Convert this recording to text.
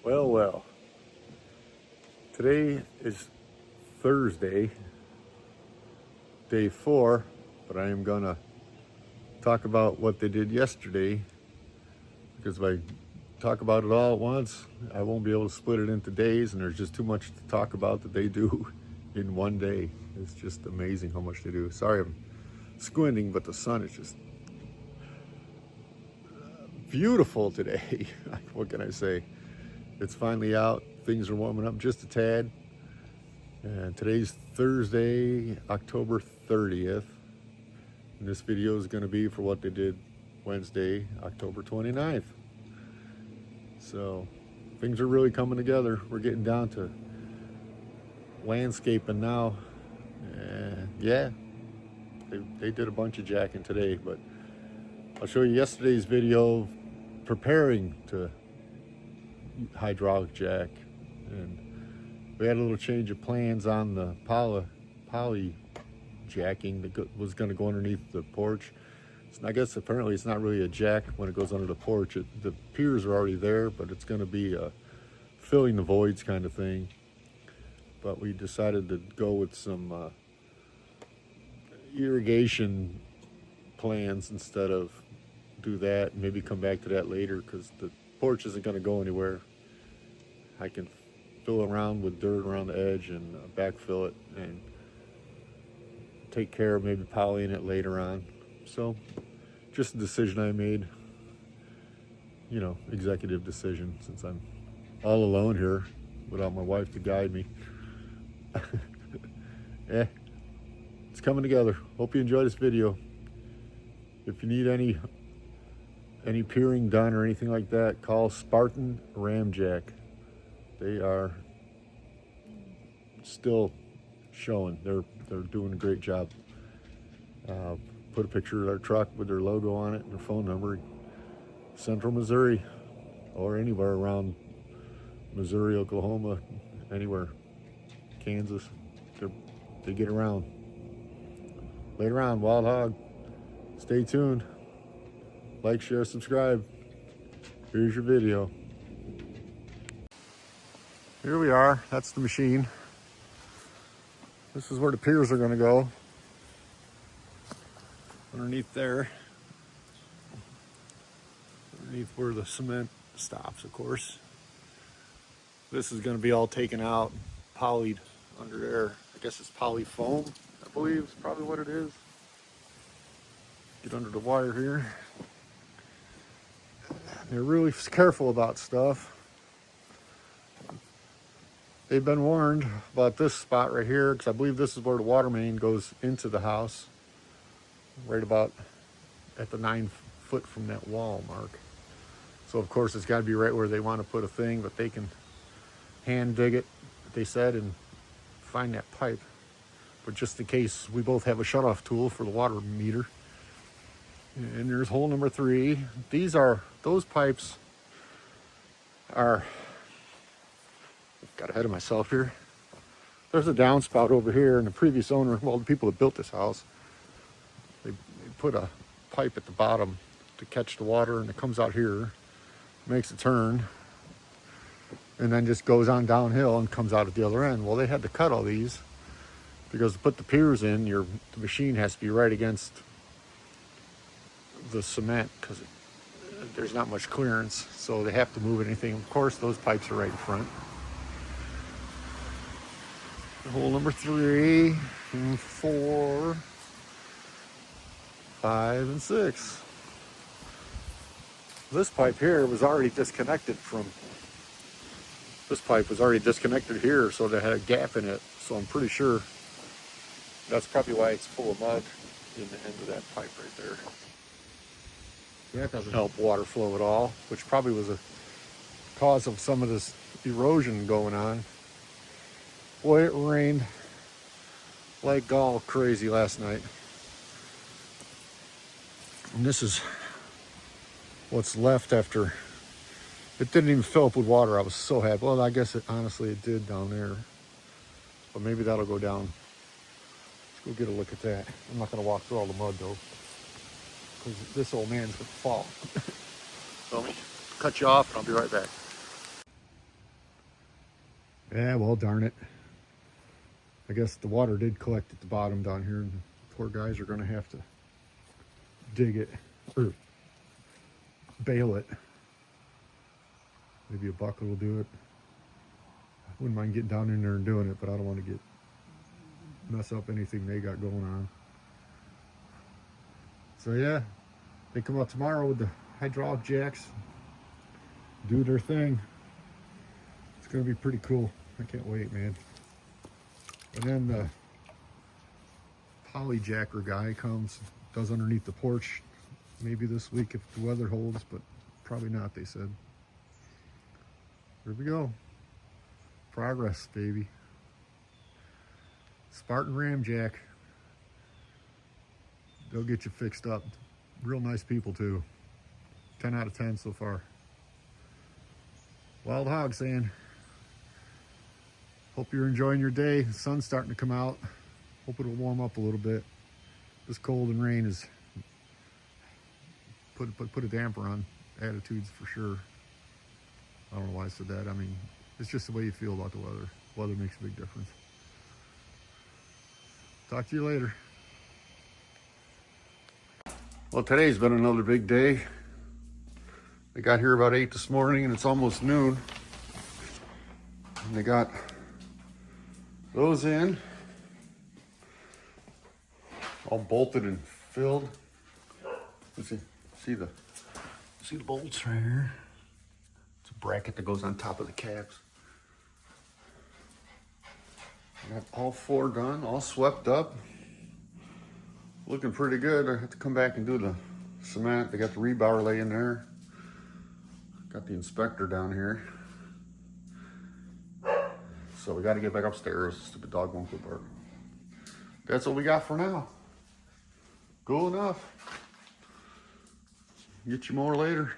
Well, well, today is Thursday, day 4, but I am gonna talk about what they did yesterday because if I talk about it all at once, I won't be able to split it into days, and there's just too much to talk about that they do in one day. It's just amazing how much they do. Sorry, I'm squinting, but the sun is just beautiful today. What can I say? It's finally out. Things are warming up just a tad. And today's Thursday, October 30th. And this video is going to be for what they did Wednesday, October 29th. So things are really coming together. We're getting down to landscaping now. And yeah, they did a bunch of jacking today, but I'll show you yesterday's video preparing to hydraulic jack, and we had a little change of plans on the poly jacking that was going to go underneath the porch. So I guess apparently it's not really a jack when it goes under the porch. The piers are already there, but it's going to be a filling the voids kind of thing. But we decided to go with some irrigation plans instead of do that, and maybe come back to that later because the porch isn't going to go anywhere. I can fill around with dirt around the edge and backfill it and take care of maybe polying it later on. So just a decision I made, executive decision, since I'm all alone here without my wife to guide me. Yeah, it's coming together. Hope you enjoy this video. If you need any piering done or anything like that, call Spartan Ramjack. They are still showing. They're doing a great job. Put a picture of their truck with their logo on it and their phone number. Central Missouri or anywhere around Missouri, Oklahoma, anywhere. Kansas. They get around. Later on, Wild Hog. Stay tuned. Like, share, subscribe. Here's your video. Here we are. That's the machine. This is where the piers are going to go. Underneath there. Underneath where the cement stops, of course. This is going to be all taken out, polyed under there. I guess it's poly foam, I believe is probably what it is. Get under the wire here. They're really careful about stuff. They've been warned about this spot right here, because I believe this is where the water main goes into the house, right about at the 9 foot from that wall mark. So of course it's got to be right where they want to put a thing, but they can hand dig it, they said, and find that pipe. But just in case, we both have a shutoff tool for the water meter. And there's hole number 3. Those pipes are, got ahead of myself here. There's a downspout over here, and the previous owner, well, the people that built this house, they put a pipe at the bottom to catch the water, and it comes out here, makes a turn, and then just goes on downhill and comes out at the other end. Well, they had to cut all these because to put the piers in, the machine has to be right against the cement because there's not much clearance, so they have to move anything. Of course, those pipes are right in front. Hole number 3 and 4, 5 and 6. This pipe here was already disconnected from. This pipe was already disconnected here, so they had a gap in it. So I'm pretty sure that's probably why it's full of mud in the end of that pipe right there. That doesn't help water flow at all, which probably was a cause of some of this erosion going on. Boy, it rained like all crazy last night. And this is what's left after. It didn't even fill up with water. I was so happy. Well, I guess honestly it did down there. But maybe that'll go down. Let's go get a look at that. I'm not going to walk through all the mud though, because this old man's going to fall. So let me cut you off and I'll be right back. Yeah, well, darn it. I guess the water did collect at the bottom down here, and the poor guys are going to have to dig it or bale it. Maybe a bucket will do it. I wouldn't mind getting down in there and doing it, but I don't want to mess up anything they got going on. So yeah, they come out tomorrow with the hydraulic jacks, do their thing. It's gonna be pretty cool. I can't wait, man. And then the poly jacker guy comes, does underneath the porch, maybe this week if the weather holds, but probably not, they said. Here we go. Progress, baby. Spartan Ramjack. They'll get you fixed up. Real nice people too. 10 out of 10 so far. Wild Hog saying, hope you're enjoying your day. The sun's starting to come out. Hope it'll warm up a little bit. This cold and rain has put a damper on attitudes for sure. I don't know why I said that. I mean, it's just the way you feel about the weather. Weather makes a big difference. Talk to you later. Well, today's been another big day. They got here about 8 this morning and it's almost noon. And they got those in, all bolted and filled. Let's see the bolts right here. It's a bracket that goes on top of the caps. I got all 4 done, all swept up. Looking pretty good. I have to come back and do the cement. They got the rebar laying there. Got the inspector down here. So we got to get back upstairs. Stupid dog won't quit barking. That's what we got for now. Cool enough. Get you more later.